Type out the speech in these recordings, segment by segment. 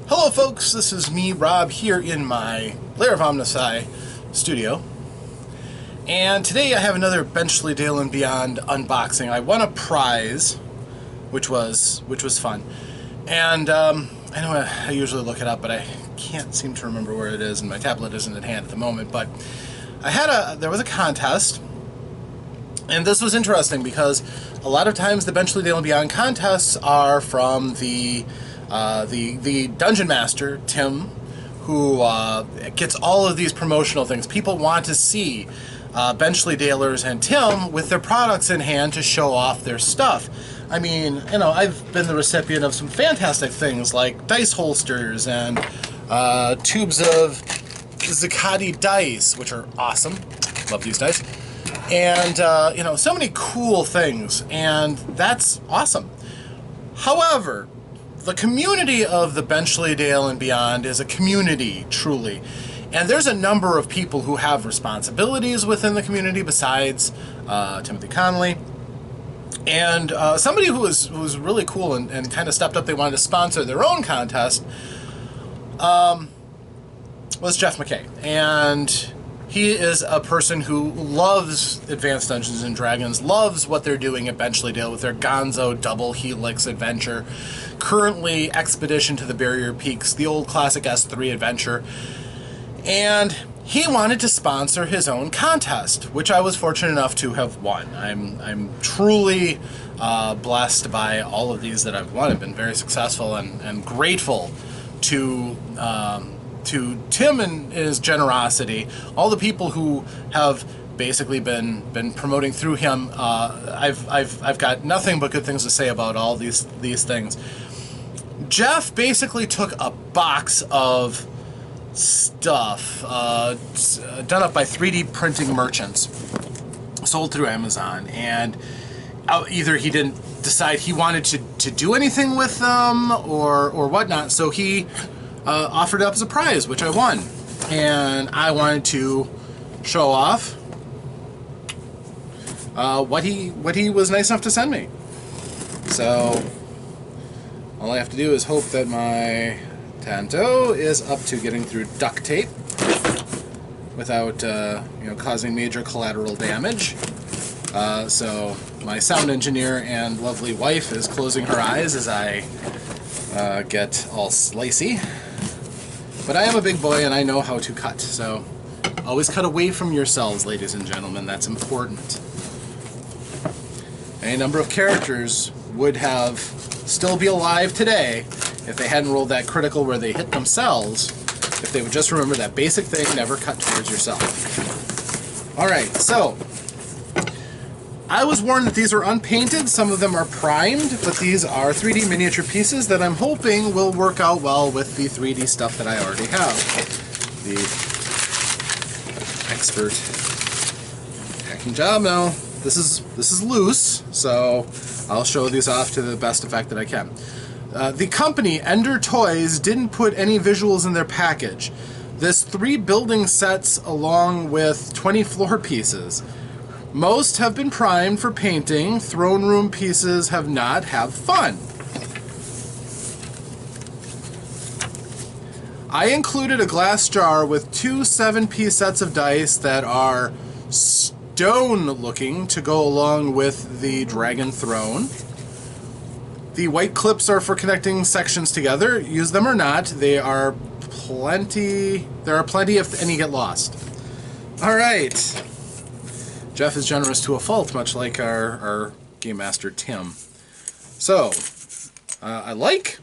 Hello folks, this is me, Rob, here in my Lair of OmnusI studio. And today I have another Benchleydale and Beyond unboxing. I won a prize, which was fun. And I know I usually look it up, but I can't seem to remember where it is, and my tablet isn't at hand at the moment. But there was a contest, and this was interesting because a lot of times the Benchleydale and Beyond contests are from the Dungeon Master, Tim, who gets all of these promotional things. People want to see Benchleydalers and Tim with their products in hand to show off their stuff. I mean, you know, I've been the recipient of some fantastic things like dice holsters and tubes of Zuccotti dice, which are awesome. Love these dice. And, you know, so many cool things, and that's awesome. However, the community of the Benchleydale and Beyond is a community, truly. And there's a number of people who have responsibilities within the community besides Timothy Connolly. And somebody who was really cool and kind of stepped up, they wanted to sponsor their own contest, was Jeff Mackay. And he is a person who loves Advanced Dungeons & Dragons, loves what they're doing at Benchleydale with their Gonzo Double Helix adventure, currently Expedition to the Barrier Peaks, the old classic S3 adventure. And he wanted to sponsor his own contest, which I was fortunate enough to have won. I'm truly blessed by all of these that I've won. I've been very successful and grateful to Tim and his generosity, all the people who have basically been promoting through him. I've got nothing but good things to say about all these things. Jeff basically took a box of stuff done up by 3D printing merchants, sold through Amazon, and either he didn't decide he wanted to do anything with them or whatnot, so he offered it up as a prize, which I won. And I wanted to show off what he was nice enough to send me. So all I have to do is hope that my Tanto is up to getting through duct tape without causing major collateral damage. So my sound engineer and lovely wife is closing her eyes as I get all slicey. But I am a big boy and I know how to cut, so always cut away from yourselves, ladies and gentlemen. That's important. Any number of characters would have still be alive today if they hadn't rolled that critical where they hit themselves, if they would just remember that basic thing, never cut towards yourself. Alright, so I was warned that these are unpainted. Some of them are primed, but these are 3D miniature pieces that I'm hoping will work out well with the 3D stuff that I already have. The expert packing job. Now, this is loose, so I'll show these off to the best effect that I can. The company, Ender Toys, didn't put any visuals in their package. This 3 building sets along with 20 floor pieces. Most have been primed for painting. Throne room pieces have not. Have fun. I included a glass jar with 2 7-piece sets of dice that are stone looking to go along with the dragon throne. The white clips are for connecting sections together. Use them or not. There are plenty if any get lost. Alright. Jeff is generous to a fault, much like our Game Master Tim. So, I like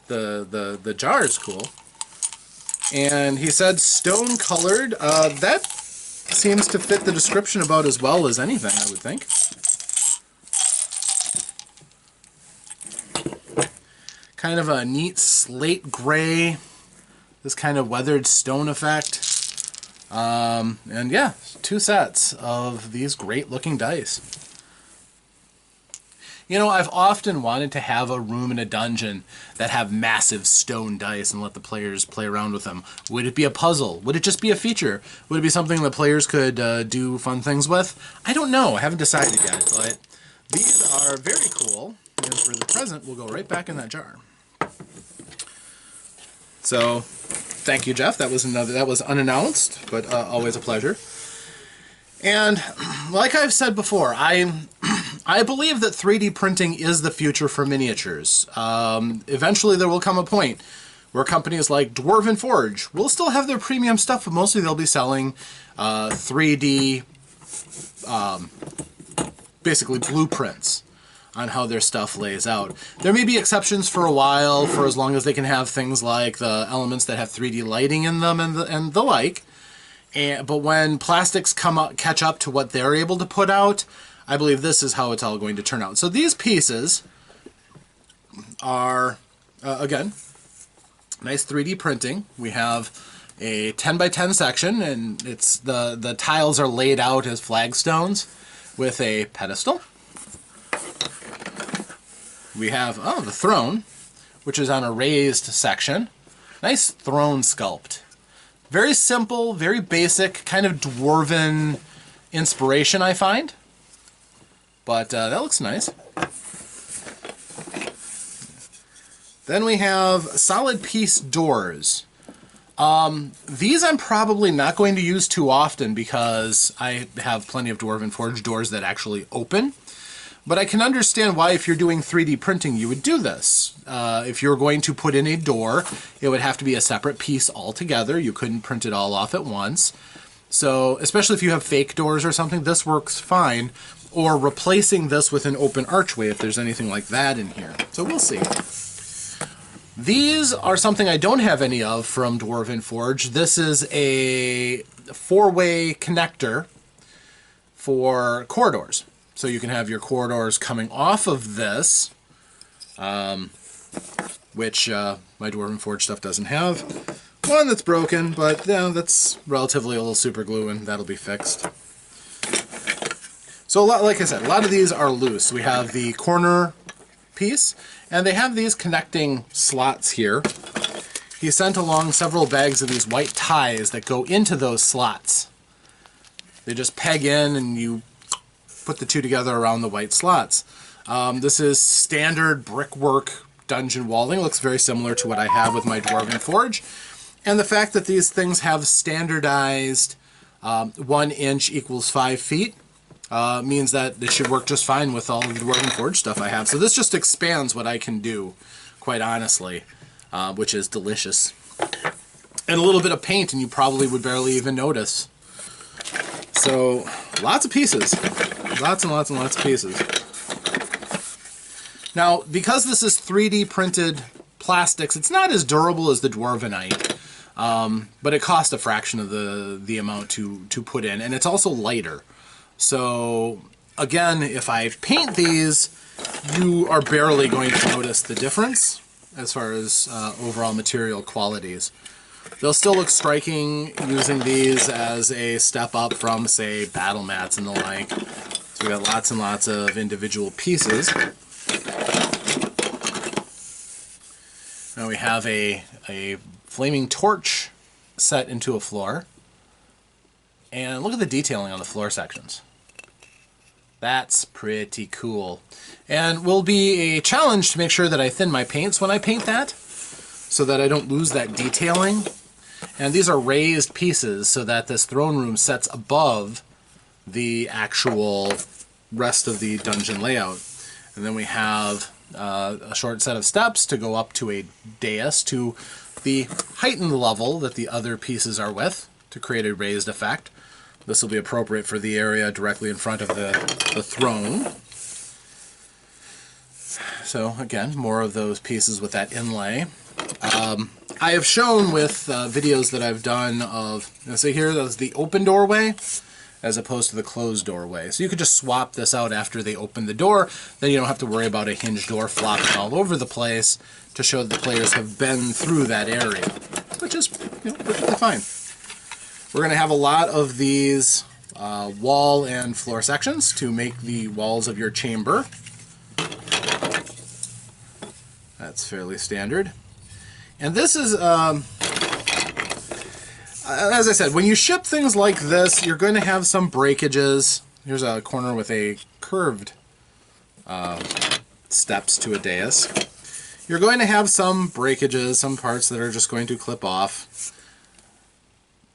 the jar is cool. And he said stone colored. That seems to fit the description about as well as anything, I would think. Kind of a neat slate gray, this kind of weathered stone effect. And yeah, 2 sets of these great looking dice. You know, I've often wanted to have a room in a dungeon that have massive stone dice and let the players play around with them. Would it be a puzzle? Would it just be a feature? Would it be something the players could do fun things with? I don't know. I haven't decided yet, but these are very cool. And for the present, we'll go right back in that jar. So thank you, Jeff. That was unannounced, but always a pleasure. And like I've said before, I believe that 3D printing is the future for miniatures. Eventually there will come a point where companies like Dwarven Forge will still have their premium stuff, but mostly they'll be selling 3D, basically blueprints on how their stuff lays out. There may be exceptions for a while, for as long as they can have things like the elements that have 3D lighting in them and the like. But when plastics catch up to what they're able to put out, I believe this is how it's all going to turn out. So these pieces are, again, nice 3D printing. We have a 10 by 10 section, and it's the tiles are laid out as flagstones with a pedestal. We have the throne, which is on a raised section. Nice throne sculpt. Very simple, very basic, kind of dwarven inspiration, I find. But that looks nice. Then we have solid piece doors. These I'm probably not going to use too often because I have plenty of Dwarven Forge doors that actually open. But I can understand why, if you're doing 3D printing, you would do this. If you're going to put in a door, it would have to be a separate piece altogether. You couldn't print it all off at once. So, especially if you have fake doors or something, this works fine. Or replacing this with an open archway if there's anything like that in here. So we'll see. These are something I don't have any of from Dwarven Forge. This is a 4-way connector for corridors. So you can have your corridors coming off of this, which my Dwarven Forge stuff doesn't have. One that's broken, but that's relatively a little super glue and that'll be fixed. So like I said, a lot of these are loose. We have the corner piece, and they have these connecting slots here. He sent along several bags of these white ties that go into those slots. They just peg in and you put the two together around the white slots. This is standard brickwork dungeon walling. It looks very similar to what I have with my Dwarven Forge. And the fact that these things have standardized 1 inch equals 5 feet means that it should work just fine with all of the Dwarven Forge stuff I have. So this just expands what I can do, quite honestly, which is delicious. And a little bit of paint and you probably would barely even notice. So lots of pieces. Lots and lots and lots of pieces. Now, because this is 3D printed plastics, it's not as durable as the Dwarvenite, but it costs a fraction of the amount to put in, and it's also lighter. So, again, if I paint these, you are barely going to notice the difference as far as overall material qualities. They'll still look striking using these as a step up from, say, battle mats and the like. So we've got lots and lots of individual pieces. Now we have a flaming torch set into a floor. And look at the detailing on the floor sections. That's pretty cool. And will be a challenge to make sure that I thin my paints when I paint that, so that I don't lose that detailing. And these are raised pieces so that this throne room sets above the actual rest of the dungeon layout. And then we have a short set of steps to go up to a dais to the heightened level that the other pieces are with to create a raised effect. This will be appropriate for the area directly in front of the throne. So again, more of those pieces with that inlay. I have shown with videos that I've done of, so here that's the open doorway as opposed to the closed doorway. So you could just swap this out after they open the door, then you don't have to worry about a hinged door flopping all over the place to show that the players have been through that area, which is perfectly fine. We're going to have a lot of these wall and floor sections to make the walls of your chamber. That's fairly standard. And this is, as I said, when you ship things like this, you're going to have some breakages. Here's a corner with a curved steps to a dais. You're going to have some breakages, some parts that are just going to clip off.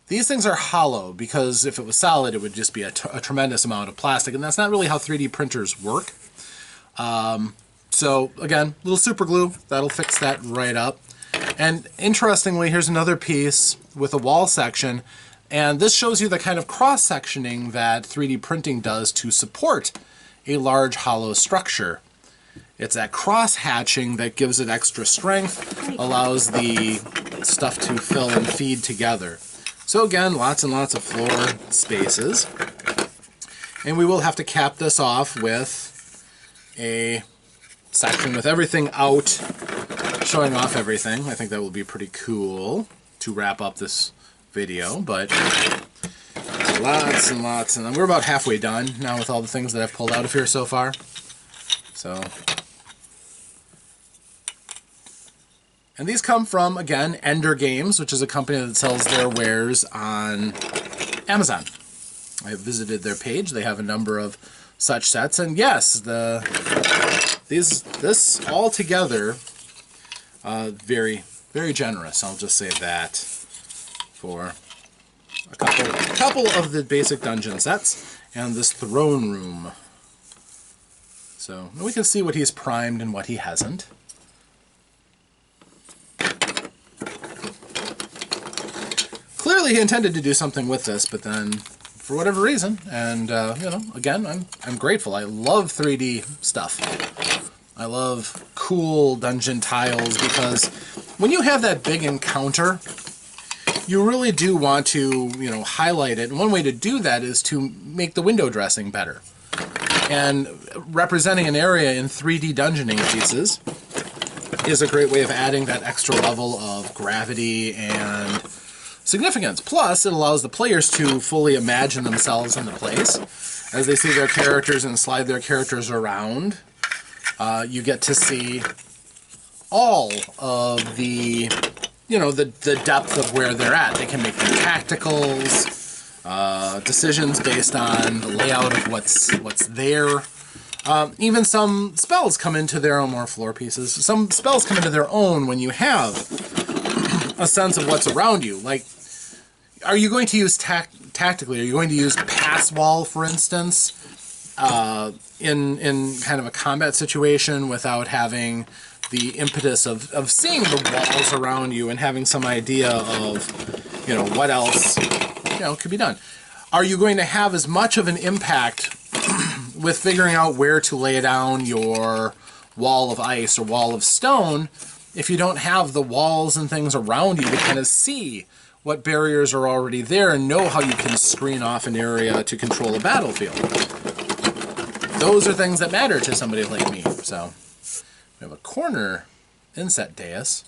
These things are hollow because if it was solid, it would just be a tremendous amount of plastic, and that's not really how 3D printers work. So again, little super glue, that'll fix that right up. And interestingly, here's another piece with a wall section, and this shows you the kind of cross-sectioning that 3D printing does to support a large hollow structure. It's that cross-hatching that gives it extra strength, allows the stuff to fill and feed together. So again, lots and lots of floor spaces. And we will have to cap this off with a section with everything out, showing off everything. I think that will be pretty cool to wrap up this video, but lots and lots, and we're about halfway done now with all the things that I've pulled out of here so far. So, and these come from, again, Ender Games, which is a company that sells their wares on Amazon. I have visited their page. They have a number of such sets, and yes, this all together, very, very generous. I'll just say that for a couple of the basic dungeon sets and this throne room. So we can see what he's primed and what he hasn't. Clearly he intended to do something with this, but then for whatever reason, and you know, again, I'm grateful. I love 3D stuff. I love cool dungeon tiles because when you have that big encounter, you really do want to, you know, highlight it. And one way to do that is to make the window dressing better. And representing an area in 3D dungeoning pieces is a great way of adding that extra level of gravity and significance. Plus, it allows the players to fully imagine themselves in the place. As they see their characters and slide their characters around, you get to see all of the, you know, the depth of where they're at. They can make their tacticals, decisions based on the layout of what's there. Even some spells come into their own, more floor pieces. Some spells come into their own when you have a sense of what's around you. Like, are you going to use tactically? Are you going to use pass wall, for instance, in kind of a combat situation without having the impetus of seeing the walls around you and having some idea of, you know, what else, you know, could be done? Are you going to have as much of an impact with figuring out where to lay down your wall of ice or wall of stone if you don't have the walls and things around you to kind of see what barriers are already there and know how you can screen off an area to control a battlefield? Those are things that matter to somebody like me. So we have a corner inset dais,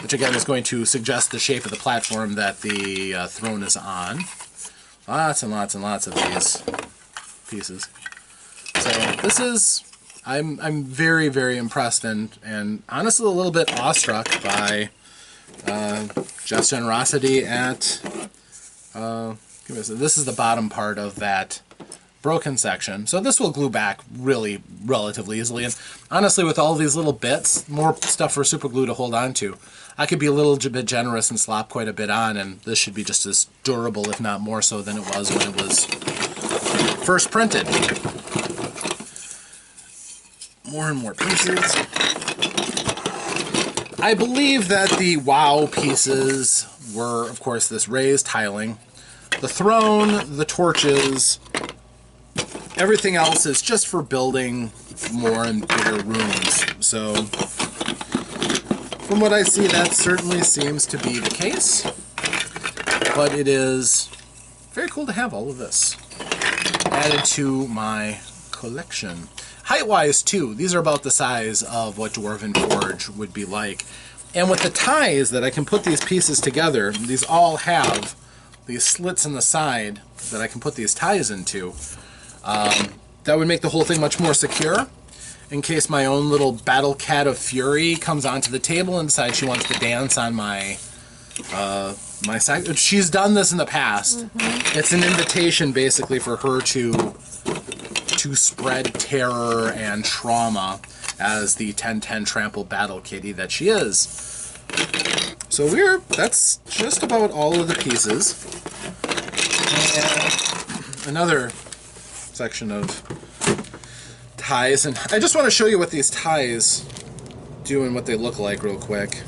which again is going to suggest the shape of the platform that the throne is on. Lots and lots and lots of these pieces. So this is, I'm very, very impressed and honestly a little bit awestruck by Jeff's generosity at, this is the bottom part of that broken section. So this will glue back really relatively easily. And honestly, with all these little bits, more stuff for super glue to hold on to, I could be a little bit generous and slop quite a bit on, and this should be just as durable, if not more so, than it was when it was first printed. More and more pieces. I believe that the WoW pieces were, of course, this raised tiling. The throne, the torches, everything else is just for building more and bigger rooms. So, from what I see, that certainly seems to be the case. But it is very cool to have all of this added to my collection. Height-wise, too, these are about the size of what Dwarven Forge would be like. And with the ties that I can put these pieces together, these all have these slits in the side that I can put these ties into. That would make the whole thing much more secure in case my own little battle cat of fury comes onto the table and decides she wants to dance on my my side. She's done this in the past. Mm-hmm. It's an invitation basically for her to spread terror and trauma as the 1010 Trample Battle Kitty that she is. So that's just about all of the pieces. And another section of ties, and I just want to show you what these ties do and what they look like real quick,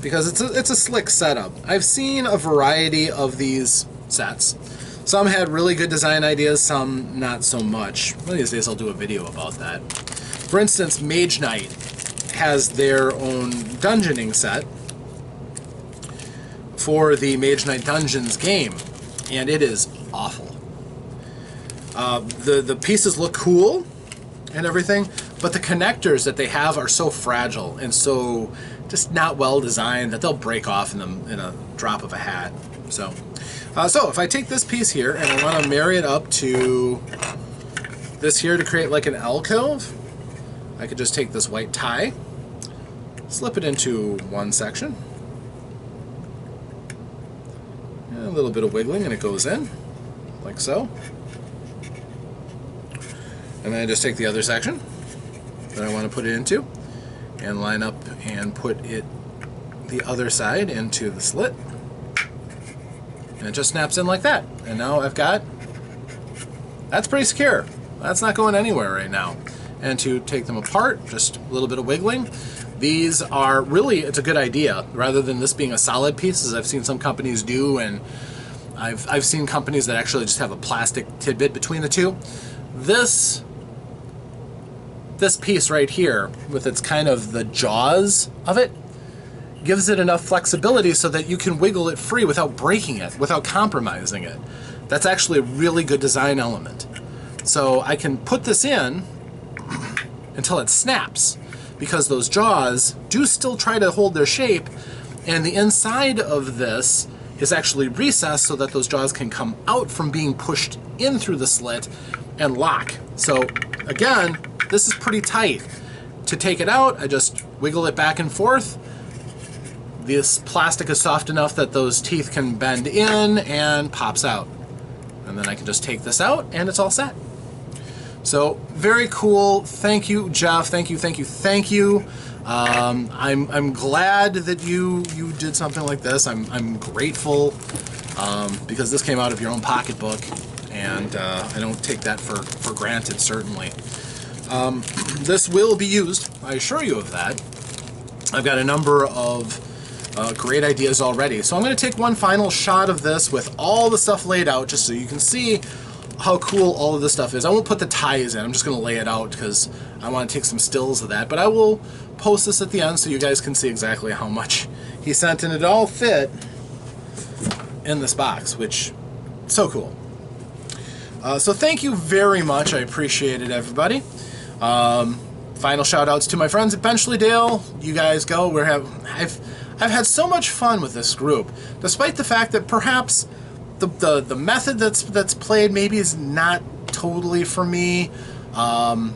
because it's a slick setup. I've seen a variety of these sets. Some had really good design ideas, some not so much. One of these days I'll do a video about that. For instance, Mage Knight has their own dungeoning set for the Mage Knight Dungeons game, and it is awful. The pieces look cool and everything, but the connectors that they have are so fragile and so just not well designed that they'll break off in a drop of a hat. So if I take this piece here and I want to marry it up to this here to create like an alcove, I could just take this white tie, slip it into one section, and a little bit of wiggling and it goes in, like so. And then I just take the other section that I want to put it into and line up and put it the other side into the slit. And it just snaps in like that. And now I've got, that's pretty secure. That's not going anywhere right now. And to take them apart, just a little bit of wiggling. These are really, it's a good idea, rather than this being a solid piece, as I've seen some companies do, and I've seen companies that actually just have a plastic tidbit between the two. This piece right here, with its kind of the jaws of it, gives it enough flexibility so that you can wiggle it free without breaking it, without compromising it. That's actually a really good design element. So I can put this in until it snaps, because those jaws do still try to hold their shape, and the inside of this is actually recessed so that those jaws can come out from being pushed in through the slit and lock. So again, this is pretty tight. To take it out, I just wiggle it back and forth. This plastic is soft enough that those teeth can bend in and pops out. And then I can just take this out and it's all set. So very cool. Thank you, Jeff. Thank you, thank you, thank you. I'm glad that you did something like this. I'm grateful because this came out of your own pocketbook, and I don't take that for granted, certainly. This will be used, I assure you of that. I've got a number of great ideas already. So I'm going to take one final shot of this with all the stuff laid out, just so you can see how cool all of this stuff is. I won't put the ties in, I'm just going to lay it out because I want to take some stills of that. But I will post this at the end so you guys can see exactly how much he sent, and it all fit in this box, which is so cool. So thank you very much. I appreciate it, everybody. Final shout outs to my friends at Benchleydale. You guys go. I've had so much fun with this group, despite the fact that perhaps the method that's played maybe is not totally for me, and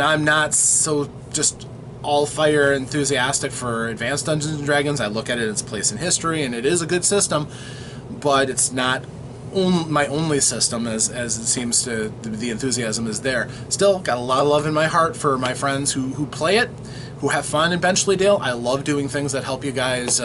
I'm not so just all fire enthusiastic for Advanced Dungeons and Dragons. I look at it as its place in history, and it is a good system, but it's not my only system, as it seems to the enthusiasm is there. Still got a lot of love in my heart for my friends who play it, who have fun in Benchleydale. I love doing things that help you guys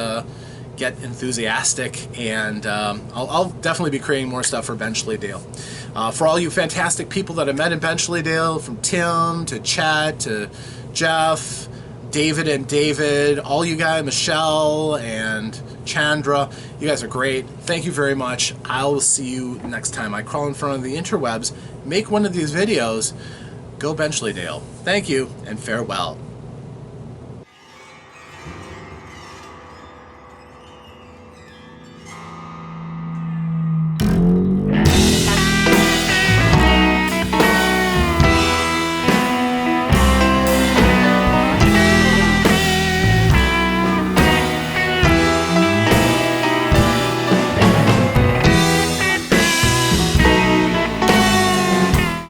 get enthusiastic, and I'll definitely be creating more stuff for Benchleydale. For all you fantastic people that I met in Benchleydale, from Tim to Chad to Jeff, David and David, all you guys, Michelle and Chandra, you guys are great. Thank you very much. I will see you next time I crawl in front of the interwebs, make one of these videos. Go Benchleydale. Thank you, and farewell.